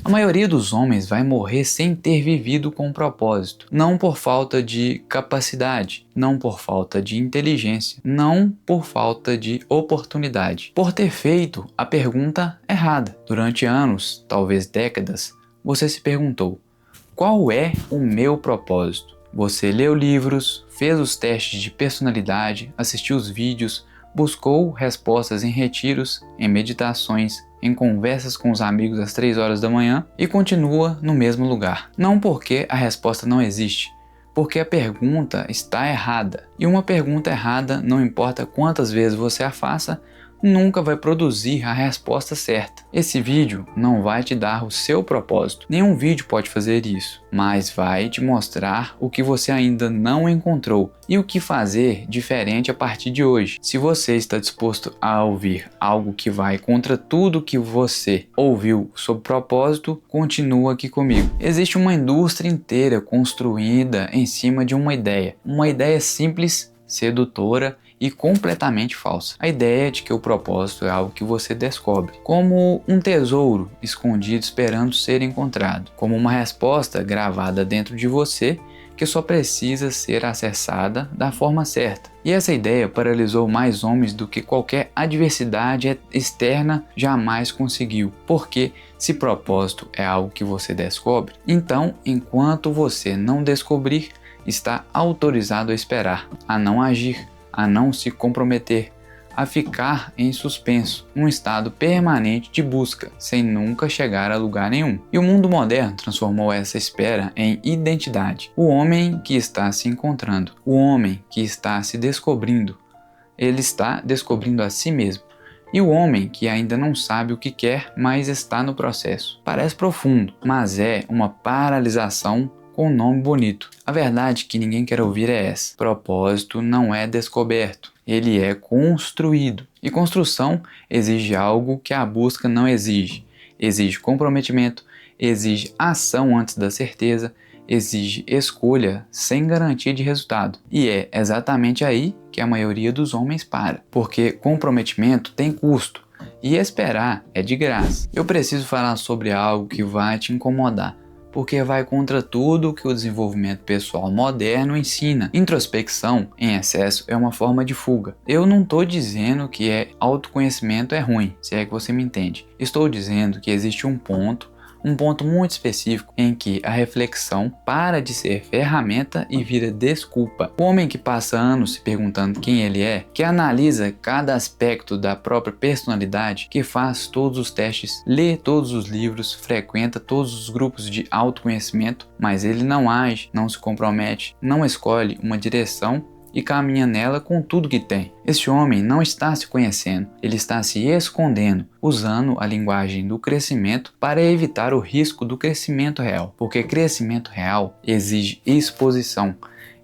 A maioria dos homens vai morrer sem ter vivido com propósito, não por falta de capacidade, não por falta de inteligência, não por falta de oportunidade, por ter feito a pergunta errada. Durante anos, talvez décadas, você se perguntou: qual é o meu propósito? Você leu livros, fez os testes de personalidade, assistiu os vídeos, buscou respostas em retiros, em meditações, em conversas com os amigos às 3 horas da manhã e continua no mesmo lugar. Não porque a resposta não existe, porque a pergunta está errada. E uma pergunta errada, não importa quantas vezes você a faça, nunca vai produzir a resposta certa. Esse vídeo não vai te dar o seu propósito. Nenhum vídeo pode fazer isso, mas vai te mostrar o que você ainda não encontrou e o que fazer diferente a partir de hoje. Se você está disposto a ouvir algo que vai contra tudo que você ouviu sobre propósito, continua aqui comigo. Existe uma indústria inteira construída em cima de uma ideia simples, sedutora e completamente falsa. A ideia de que o propósito é algo que você descobre, como um tesouro escondido esperando ser encontrado, como uma resposta gravada dentro de você que só precisa ser acessada da forma certa. E essa ideia paralisou mais homens do que qualquer adversidade externa jamais conseguiu. Porque se propósito é algo que você descobre, então enquanto você não descobrir, está autorizado a esperar, a não agir, a não se comprometer, a ficar em suspenso, num estado permanente de busca, sem nunca chegar a lugar nenhum. E o mundo moderno transformou essa espera em identidade. O homem que está se encontrando, o homem que está se descobrindo, ele está descobrindo a si mesmo. E o homem que ainda não sabe o que quer, mas está no processo. Parece profundo, mas é uma paralisação com um nome bonito. A verdade que ninguém quer ouvir é essa: propósito não é descoberto, ele é construído. E construção exige algo que a busca não exige. Exige comprometimento, exige ação antes da certeza, exige escolha sem garantia de resultado. E é exatamente aí que a maioria dos homens para, porque comprometimento tem custo e esperar é de graça. Eu preciso falar sobre algo que vai te incomodar, porque vai contra tudo que o desenvolvimento pessoal moderno ensina. Introspecção em excesso é uma forma de fuga. Eu não estou dizendo que autoconhecimento é ruim, se é que você me entende. Estou dizendo que existe um ponto muito específico em que a reflexão para de ser ferramenta e vira desculpa. O homem que passa anos se perguntando quem ele é, que analisa cada aspecto da própria personalidade, que faz todos os testes, lê todos os livros, frequenta todos os grupos de autoconhecimento, mas ele não age, não se compromete, não escolhe uma direção e caminha nela com tudo que tem. Este homem não está se conhecendo, ele está se escondendo, usando a linguagem do crescimento para evitar o risco do crescimento real, porque crescimento real exige exposição,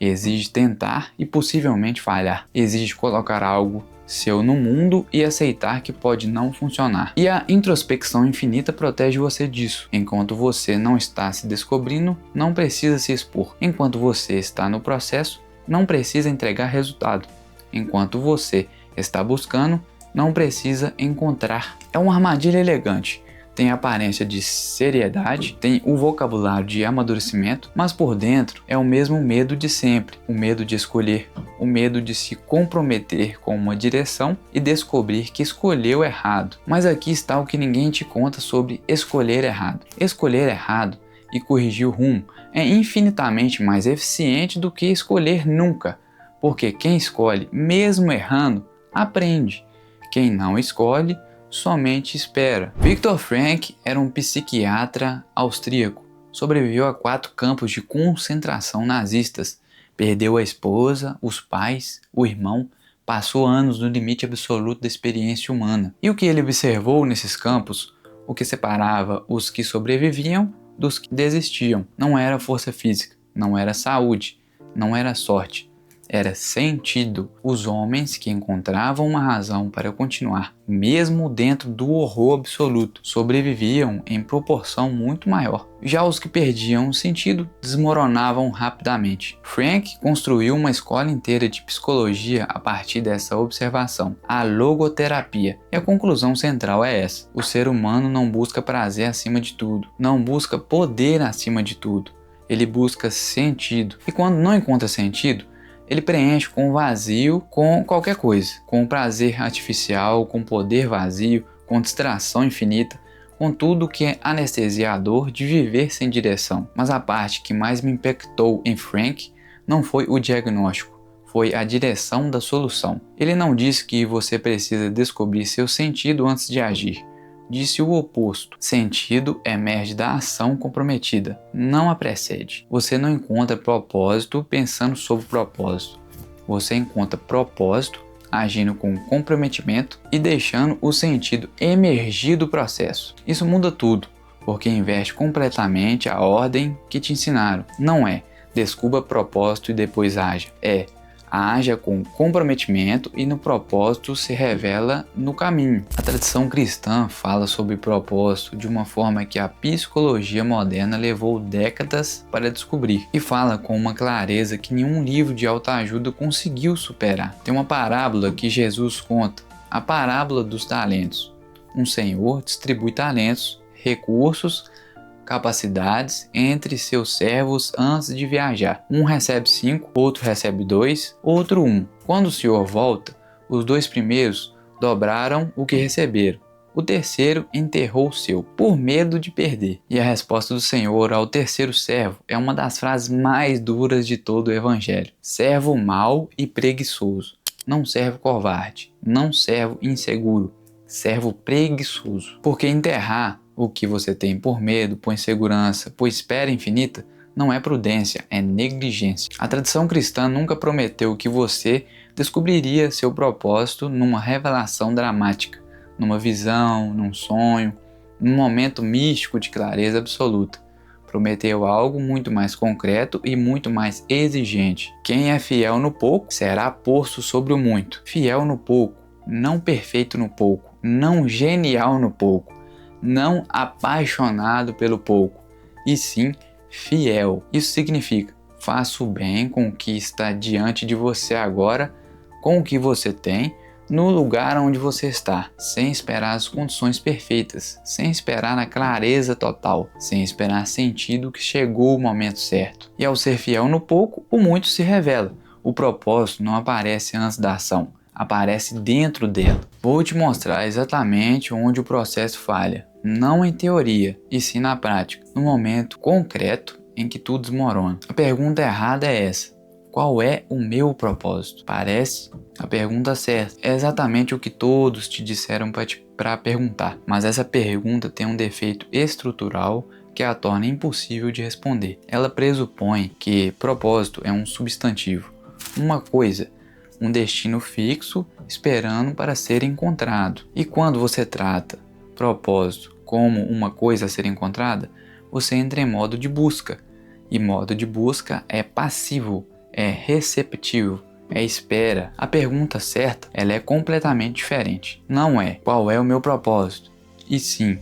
exige tentar e possivelmente falhar, exige colocar algo seu no mundo e aceitar que pode não funcionar. E a introspecção infinita protege você disso. Enquanto você não está se descobrindo, não precisa se expor. Enquanto você está no processo, não precisa entregar resultado. Enquanto você está buscando, não precisa encontrar. É uma armadilha elegante. Tem a aparência de seriedade, tem o vocabulário de amadurecimento, mas por dentro é o mesmo medo de sempre. O medo de escolher, o medo de se comprometer com uma direção e descobrir que escolheu errado. Mas aqui está o que ninguém te conta sobre escolher errado. Escolher errado e corrigir o rumo é infinitamente mais eficiente do que escolher nunca, porque quem escolhe, mesmo errando, aprende. Quem não escolhe, somente espera. Viktor Frankl era um psiquiatra austríaco. Sobreviveu a 4 campos de concentração nazistas. Perdeu a esposa, os pais, o irmão. Passou anos no limite absoluto da experiência humana. E o que ele observou nesses campos? O que separava os que sobreviviam dos que desistiam. Não era força física, não era saúde, não era sorte. era sentido. Os homens que encontravam uma razão para continuar, mesmo dentro do horror absoluto, sobreviviam em proporção muito maior. Já os que perdiam o sentido desmoronavam rapidamente. Frank construiu uma escola inteira de psicologia a partir dessa observação, a logoterapia. E a conclusão central é essa: o ser humano não busca prazer acima de tudo, não busca poder acima de tudo. Ele busca sentido. E quando não encontra sentido, ele preenche com vazio, com qualquer coisa, com prazer artificial, com poder vazio, com distração infinita, com tudo que é anestesiador de viver sem direção. Mas a parte que mais me impactou em Frank não foi o diagnóstico, foi a direção da solução. Ele não disse que você precisa descobrir seu sentido antes de agir. Disse o oposto. Sentido emerge da ação comprometida, não a precede. Você não encontra propósito pensando sobre propósito. Você encontra propósito agindo com comprometimento e deixando o sentido emergir do processo. Isso muda tudo, porque inverte completamente a ordem que te ensinaram. Não é descubra propósito e depois haja. Haja com comprometimento e no propósito se revela no caminho. A tradição cristã fala sobre propósito de uma forma que a psicologia moderna levou décadas para descobrir e fala com uma clareza que nenhum livro de autoajuda conseguiu superar. Tem uma parábola que Jesus conta, a parábola dos talentos. Um senhor distribui talentos, recursos, capacidades entre seus servos antes de viajar. Um recebe 5, outro recebe 2, outro 1. Quando o senhor volta, os 2 primeiros dobraram o que receberam. O terceiro enterrou o seu, por medo de perder. E a resposta do Senhor ao terceiro servo é uma das frases mais duras de todo o Evangelho. Servo mau e preguiçoso. Não servo covarde, não servo inseguro, servo preguiçoso. Porque enterrar o que você tem por medo, por insegurança, por espera infinita, não é prudência, é negligência. A tradição cristã nunca prometeu que você descobriria seu propósito numa revelação dramática, numa visão, num sonho, num momento místico de clareza absoluta. Prometeu algo muito mais concreto e muito mais exigente. Quem é fiel no pouco será posto sobre o muito. Fiel no pouco, não perfeito no pouco, não genial no pouco, não apaixonado pelo pouco, e sim fiel. Isso significa, faça o bem com o que está diante de você agora, com o que você tem, no lugar onde você está, sem esperar as condições perfeitas, sem esperar a clareza total, sem esperar sentido que chegou o momento certo. E ao ser fiel no pouco, o muito se revela. O propósito não aparece antes da ação, aparece dentro dela. Vou te mostrar exatamente onde o processo falha, não em teoria, e sim na prática, no momento concreto em que tudo desmorona. A pergunta errada é essa: qual é o meu propósito? Parece a pergunta certa. É exatamente o que todos te disseram para perguntar, mas essa pergunta tem um defeito estrutural que a torna impossível de responder. Ela pressupõe que propósito é um substantivo, uma coisa, um destino fixo esperando para ser encontrado. E quando você trata propósito como uma coisa a ser encontrada, você entra em modo de busca. E modo de busca é passivo, é receptivo, é espera. A pergunta certa, ela é completamente diferente. Não é qual é o meu propósito, e sim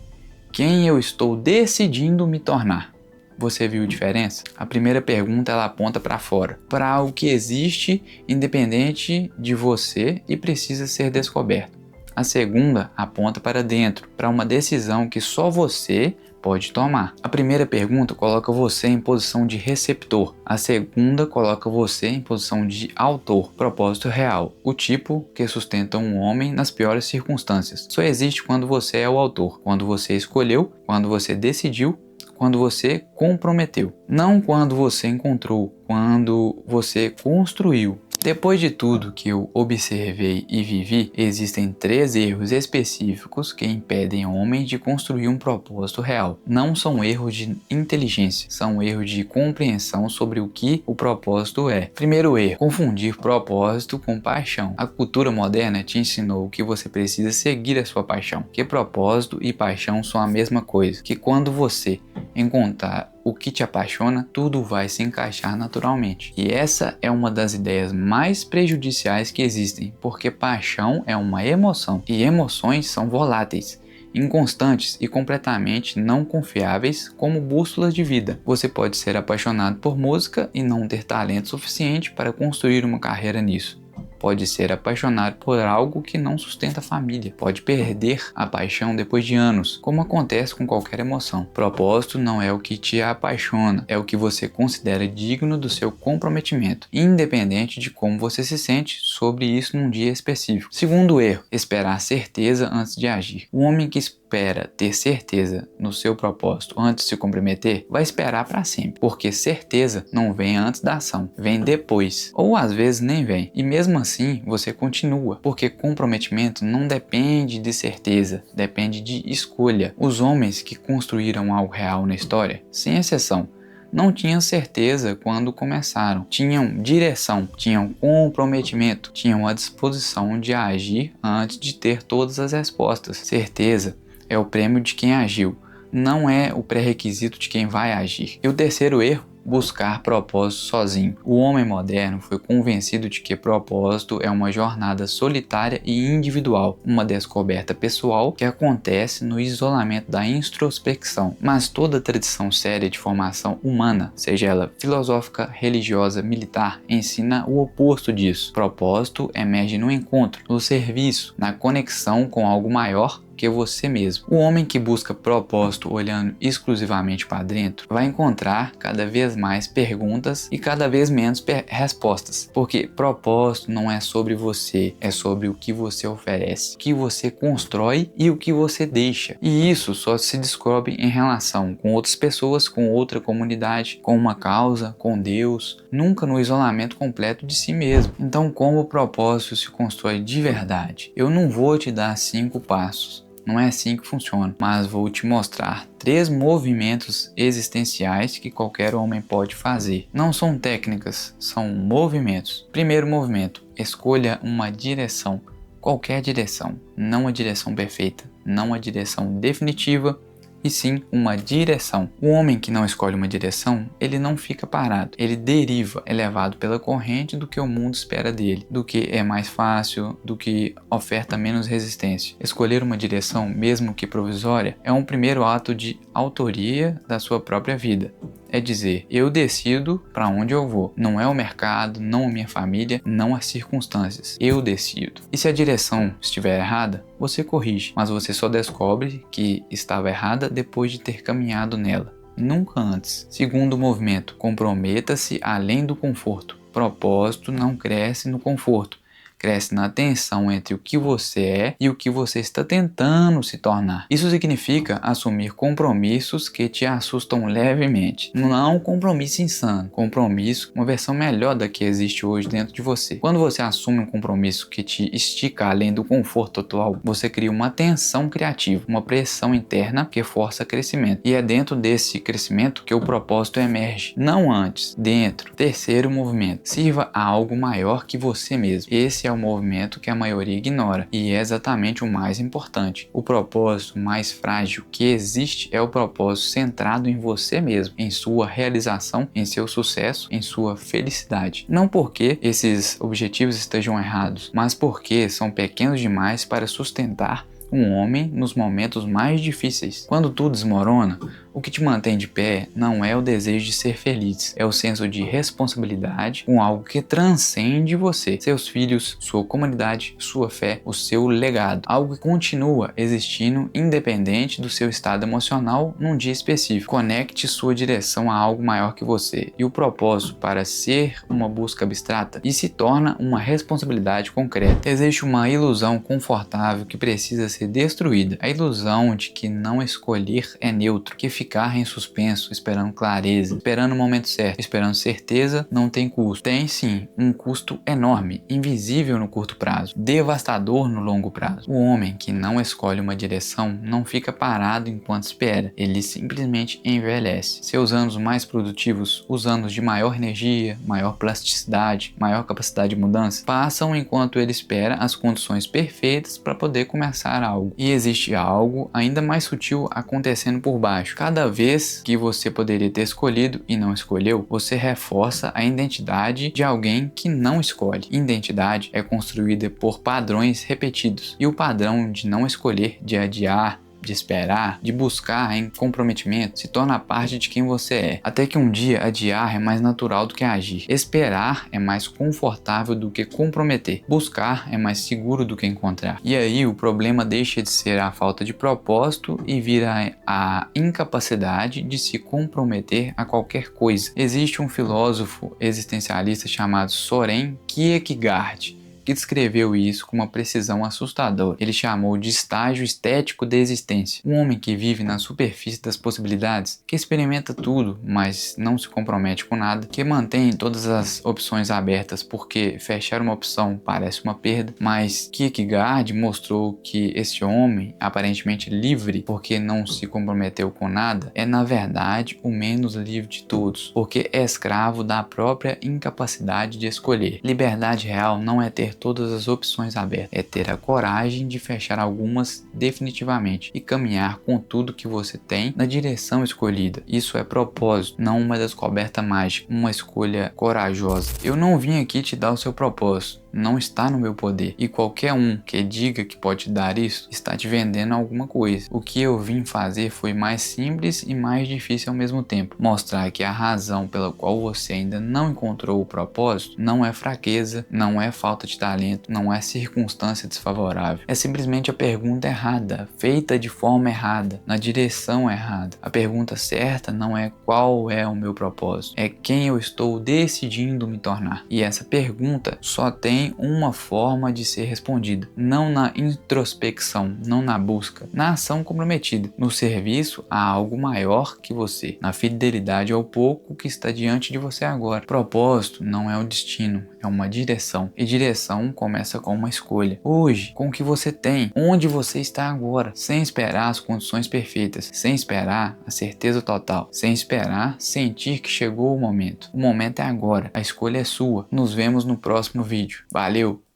quem eu estou decidindo me tornar. Você viu a diferença? A primeira pergunta ela aponta para fora, para algo que existe independente de você e precisa ser descoberto. A segunda aponta para dentro, para uma decisão que só você pode tomar. A primeira pergunta coloca você em posição de receptor. A segunda coloca você em posição de autor. Propósito real, o tipo que sustenta um homem nas piores circunstâncias. Só existe quando você é o autor, quando você escolheu, quando você decidiu, quando você comprometeu. Não quando você encontrou, quando você construiu. Depois de tudo que eu observei e vivi, existem 3 erros específicos que impedem homens de construir um propósito real. Não são erros de inteligência, são erros de compreensão sobre o que o propósito é. Primeiro erro, confundir propósito com paixão. A cultura moderna te ensinou que você precisa seguir a sua paixão, que propósito e paixão são a mesma coisa, que quando você encontrar o que te apaixona, tudo vai se encaixar naturalmente. E essa é uma das ideias mais prejudiciais que existem, porque paixão é uma emoção e emoções são voláteis, inconstantes e completamente não confiáveis como bússolas de vida. Você pode ser apaixonado por música e não ter talento suficiente para construir uma carreira nisso. Pode ser apaixonado por algo que não sustenta a família. Pode perder a paixão depois de anos, como acontece com qualquer emoção. Propósito não é o que te apaixona, é o que você considera digno do seu comprometimento, independente de como você se sente sobre isso num dia específico. Segundo erro, esperar certeza antes de agir. O homem que espera ter certeza no seu propósito antes de se comprometer, vai esperar para sempre, porque certeza não vem antes da ação, vem depois, ou às vezes nem vem, e mesmo assim você continua, porque comprometimento não depende de certeza, depende de escolha. Os homens que construíram algo real na história, sem exceção, não tinham certeza quando começaram, tinham direção, tinham comprometimento, tinham a disposição de agir antes de ter todas as respostas. Certeza é o prêmio de quem agiu, não é o pré-requisito de quem vai agir. E o terceiro erro, buscar propósito sozinho. O homem moderno foi convencido de que propósito é uma jornada solitária e individual, uma descoberta pessoal que acontece no isolamento da introspecção. Mas toda tradição séria de formação humana, seja ela filosófica, religiosa, militar, ensina o oposto disso. Propósito emerge no encontro, no serviço, na conexão com algo maior que você mesmo. O homem que busca propósito olhando exclusivamente para dentro vai encontrar cada vez mais perguntas e cada vez menos respostas, porque propósito não é sobre você, é sobre o que você oferece, o que você constrói e o que você deixa. E isso só se descobre em relação com outras pessoas, com outra comunidade, com uma causa, com Deus, nunca no isolamento completo de si mesmo. Então, como o propósito se constrói de verdade? Eu não vou te dar 5 passos. Não é assim que funciona, mas vou te mostrar 3 movimentos existenciais que qualquer homem pode fazer. Não são técnicas, são movimentos. Primeiro movimento, escolha uma direção, qualquer direção, não a direção perfeita, não a direção definitiva, e sim uma direção. O homem que não escolhe uma direção, ele não fica parado, ele deriva, é levado pela corrente do que o mundo espera dele, do que é mais fácil, do que oferta menos resistência. Escolher uma direção, mesmo que provisória, é um primeiro ato de autoria da sua própria vida. É dizer, eu decido para onde eu vou. Não é o mercado, não a minha família, não as circunstâncias. Eu decido. E se a direção estiver errada, você corrige, mas você só descobre que estava errada depois de ter caminhado nela, nunca antes. Segundo movimento, comprometa-se além do conforto. Propósito não cresce no conforto, cresce na tensão entre o que você é e o que você está tentando se tornar. Isso significa assumir compromissos que te assustam levemente. Não um compromisso insano, compromisso, uma versão melhor da que existe hoje dentro de você. Quando você assume um compromisso que te estica além do conforto atual, você cria uma tensão criativa, uma pressão interna que força crescimento. E é dentro desse crescimento que o propósito emerge, não antes, dentro. Terceiro movimento, sirva a algo maior que você mesmo. Esse é o movimento que a maioria ignora e é exatamente o mais importante. O propósito mais frágil que existe é o propósito centrado em você mesmo, em sua realização, em seu sucesso, em sua felicidade. Não porque esses objetivos estejam errados, mas porque são pequenos demais para sustentar um homem nos momentos mais difíceis. Quando tudo desmorona, o que te mantém de pé não é o desejo de ser feliz, é o senso de responsabilidade com algo que transcende você, seus filhos, sua comunidade, sua fé, o seu legado. Algo que continua existindo independente do seu estado emocional num dia específico. Conecte sua direção a algo maior que você e o propósito para ser uma busca abstrata e se torna uma responsabilidade concreta. Existe uma ilusão confortável que precisa ser destruída, a ilusão de que não escolher é neutro, que ficar em suspenso, esperando clareza, esperando o momento certo, esperando certeza, não tem custo. Tem sim, um custo enorme, invisível no curto prazo, devastador no longo prazo. O homem que não escolhe uma direção não fica parado enquanto espera, ele simplesmente envelhece. Seus anos mais produtivos, os anos de maior energia, maior plasticidade, maior capacidade de mudança, passam enquanto ele espera as condições perfeitas para poder começar algo. E existe algo ainda mais sutil acontecendo por baixo. Cada vez que você poderia ter escolhido e não escolheu, você reforça a identidade de alguém que não escolhe. Identidade é construída por padrões repetidos, e o padrão de não escolher, de adiar, de esperar, de buscar em comprometimento, se torna parte de quem você é. Até que um dia adiar é mais natural do que agir. Esperar é mais confortável do que comprometer. Buscar é mais seguro do que encontrar. E aí o problema deixa de ser a falta de propósito e vira a incapacidade de se comprometer a qualquer coisa. Existe um filósofo existencialista chamado Soren Kierkegaard que descreveu isso com uma precisão assustadora. Ele chamou de estágio estético da existência. Um homem que vive na superfície das possibilidades, que experimenta tudo, mas não se compromete com nada, que mantém todas as opções abertas porque fechar uma opção parece uma perda, mas Kierkegaard mostrou que esse homem, aparentemente livre porque não se comprometeu com nada, é na verdade o menos livre de todos, porque é escravo da própria incapacidade de escolher. Liberdade real não é ter todas as opções abertas, é ter a coragem de fechar algumas definitivamente e caminhar com tudo que você tem na direção escolhida. Isso é propósito, não uma descoberta mágica, uma escolha corajosa. Eu não vim aqui te dar o seu propósito, não está no meu poder, e qualquer um que diga que pode te dar isso está te vendendo alguma coisa. O que eu vim fazer foi mais simples e mais difícil ao mesmo tempo, mostrar que a razão pela qual você ainda não encontrou o propósito não é fraqueza, não é falta de talento, não é circunstância desfavorável, é simplesmente a pergunta errada, feita de forma errada, na direção errada. A pergunta certa não é qual é o meu propósito, é quem eu estou decidindo me tornar, e essa pergunta só tem uma forma de ser respondida, não na introspecção, não na busca, na ação comprometida, no serviço a algo maior que você, na fidelidade ao pouco que está diante de você agora. Propósito não é o destino, é uma direção, e direção começa com uma escolha. Hoje, com o que você tem, onde você está agora, sem esperar as condições perfeitas, sem esperar a certeza total, sem esperar sentir que chegou o momento. O momento é agora, a escolha é sua. Nos vemos no próximo vídeo. Valeu!